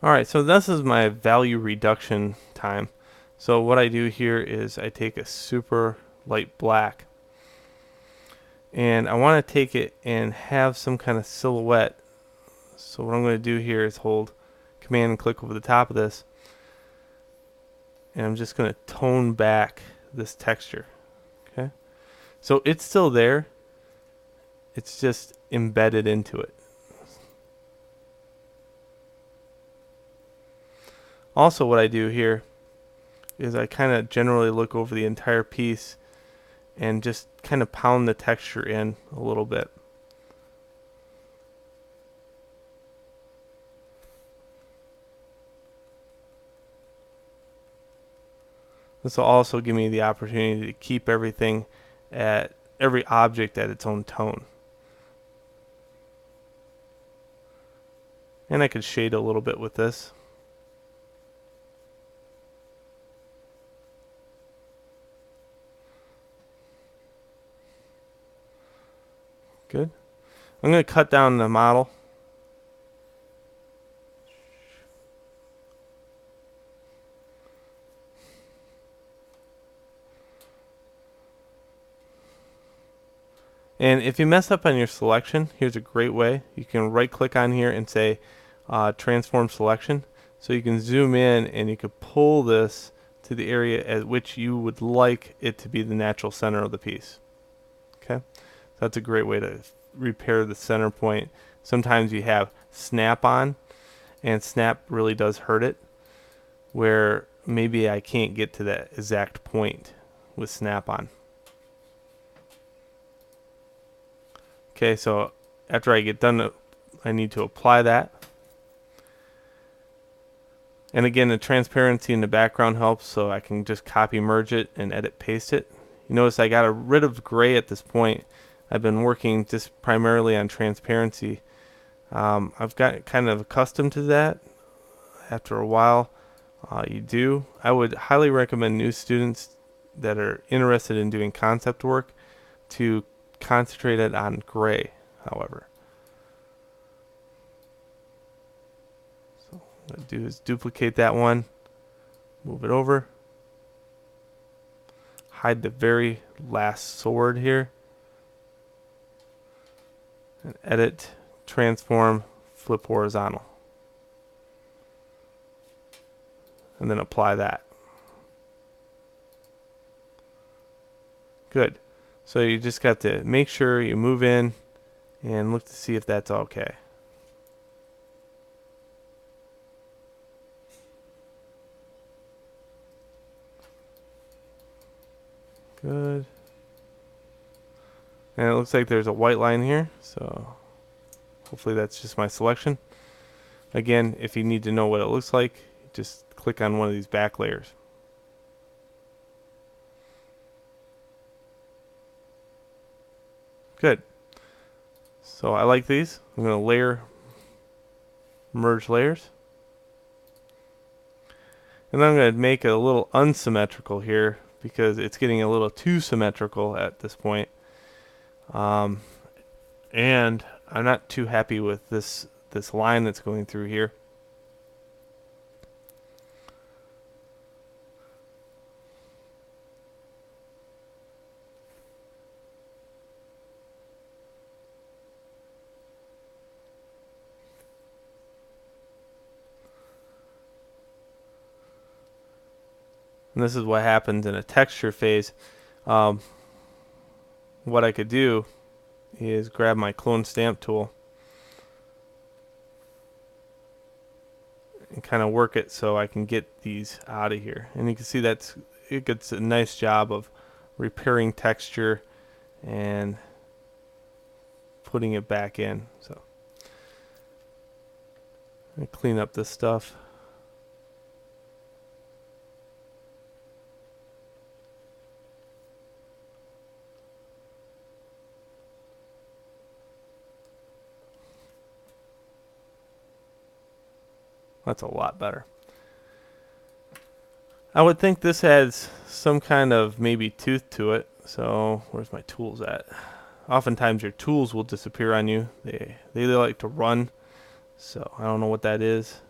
Alright, so this is my value reduction time. So what I do here is I take a super light black and I want to take it and have some kind of silhouette. So what I'm going to do here is hold command and click over the top of this, and I'm just going to tone back this texture. Okay, so it's still there, it's just embedded into it. Also what I do here is I kind of generally look over the entire piece and just kind of pound the texture in a little bit. This will also give me the opportunity to keep everything at every object at its own tone. And I could shade a little bit with this. Good. I'm going to cut down the model. And if you mess up on your selection, here's a great way. You can right click on here and say transform selection. So you can zoom in and you can pull this to the area at which you would like it to be the natural center of the piece. Okay, so that's a great way to repair the center point. Sometimes you have snap on, and snap really does hurt it, where maybe I can't get to that exact point with snap on. Okay, so after I get done, I need to apply that. And again, the transparency in the background helps, so I can just copy, merge it, and edit, paste it. You notice I got rid of gray at this point. I've been working just primarily on transparency. I've got kind of accustomed to that. After a while, you do. I would highly recommend new students that are interested in doing concept work to concentrate it on gray, however. So what I'm going to do is duplicate that one, move it over, hide the very last sword here, and edit, transform, flip horizontal. And then apply that. Good. So you just got to make sure you move in and look to see if that's okay. Good. And it looks like there's a white line here, so hopefully that's just my selection. Again, if you need to know what it looks like, just click on one of these back layers. Good. So I like these. I'm going to layer, merge layers. And then I'm going to make it a little unsymmetrical here because it's getting a little too symmetrical at this point. And I'm not too happy with this line that's going through here. And this is what happens in a texture phase. What I could do is grab my clone stamp tool and kind of work it so I can get these out of here. And you can see it gets a nice job of repairing texture and putting it back in. So I clean up this stuff. That's a lot better. I would think this has some kind of maybe tooth to it. So where's my tools at? Oftentimes your tools will disappear on you. They like to run. So I don't know what that is.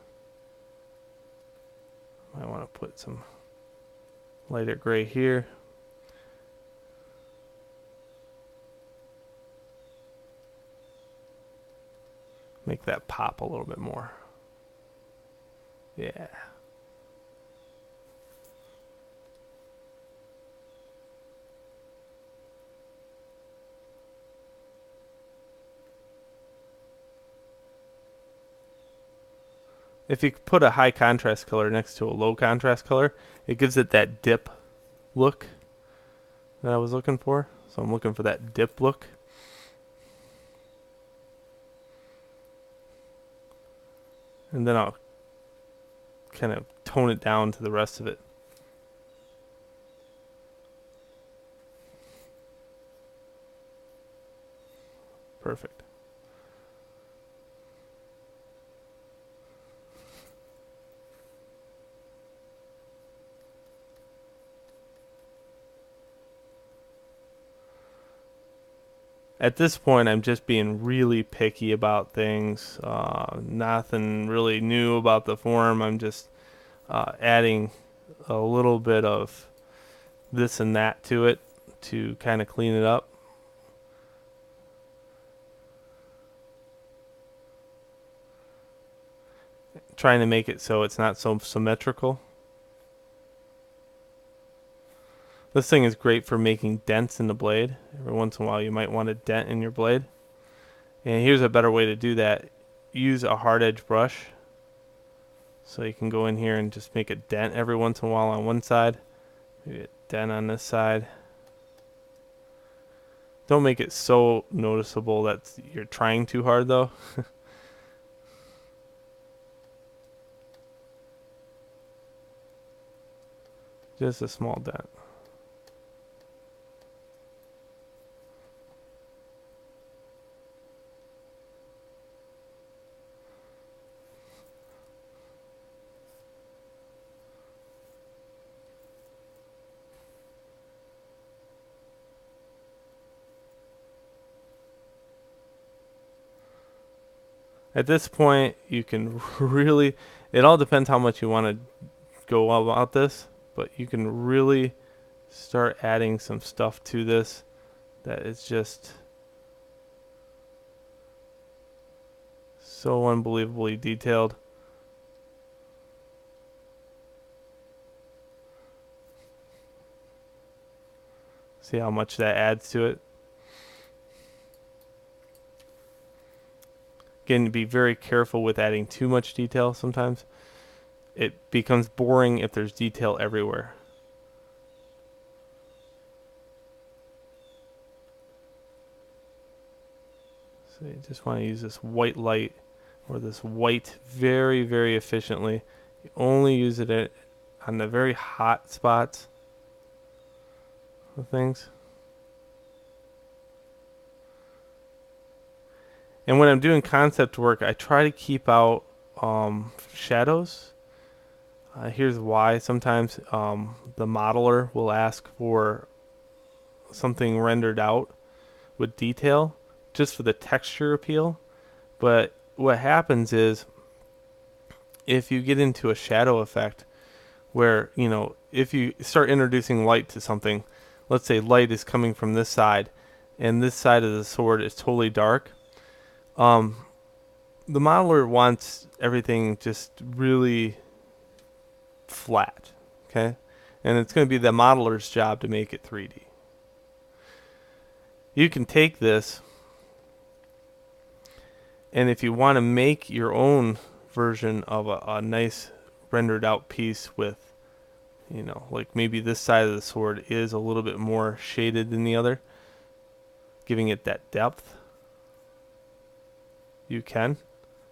I want to put some lighter gray here. Make that pop a little bit more. Yeah. If you put a high contrast color next to a low contrast color, it gives it that dip look that I was looking for. So I'm looking for that dip look. And then I'll kind of tone it down to the rest of it. Perfect. At this point, I'm just being really picky about things. Nothing really new about the form. I'm just adding a little bit of this and that to it to kind of clean it up. Trying to make it so it's not so symmetrical. This thing is great for making dents in the blade. Every once in a while you might want a dent in your blade. And here's a better way to do that. Use a hard edge brush. So you can go in here and just make a dent every once in a while on one side. Maybe a dent on this side. Don't make it so noticeable that you're trying too hard though. Just a small dent. At this point, you can really, it all depends how much you want to go about this, but you can really start adding some stuff to this that is just so unbelievably detailed. See how much that adds to it. Again, be very careful with adding too much detail sometimes. It becomes boring if there's detail everywhere. So you just want to use this white light or this white very, very efficiently. You only use it on the very hot spots of things. And when I'm doing concept work, I try to keep out shadows. Here's why. Sometimes the modeler will ask for something rendered out with detail just for the texture appeal. But what happens is if you get into a shadow effect where, you know, if you start introducing light to something, let's say light is coming from this side and this side of the sword is totally dark. The modeler wants everything just really flat, okay? And it's going to be the modeler's job to make it 3D. You can take this, and if you want to make your own version of a nice rendered out piece with, you know, like maybe this side of the sword is a little bit more shaded than the other, giving it that depth, you can.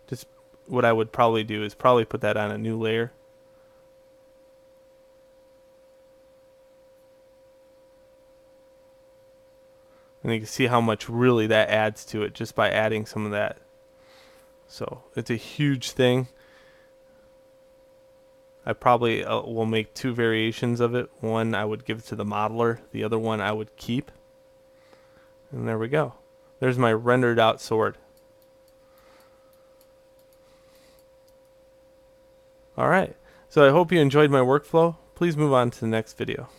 Just what I would probably do is probably put that on a new layer. And you can see how much really that adds to it just by adding some of that. So it's a huge thing. I probably will make two variations of it. One I would give to the modeler. The other one I would keep. And there we go. There's my rendered out sword. All right. So I hope you enjoyed my workflow. Please move on to the next video.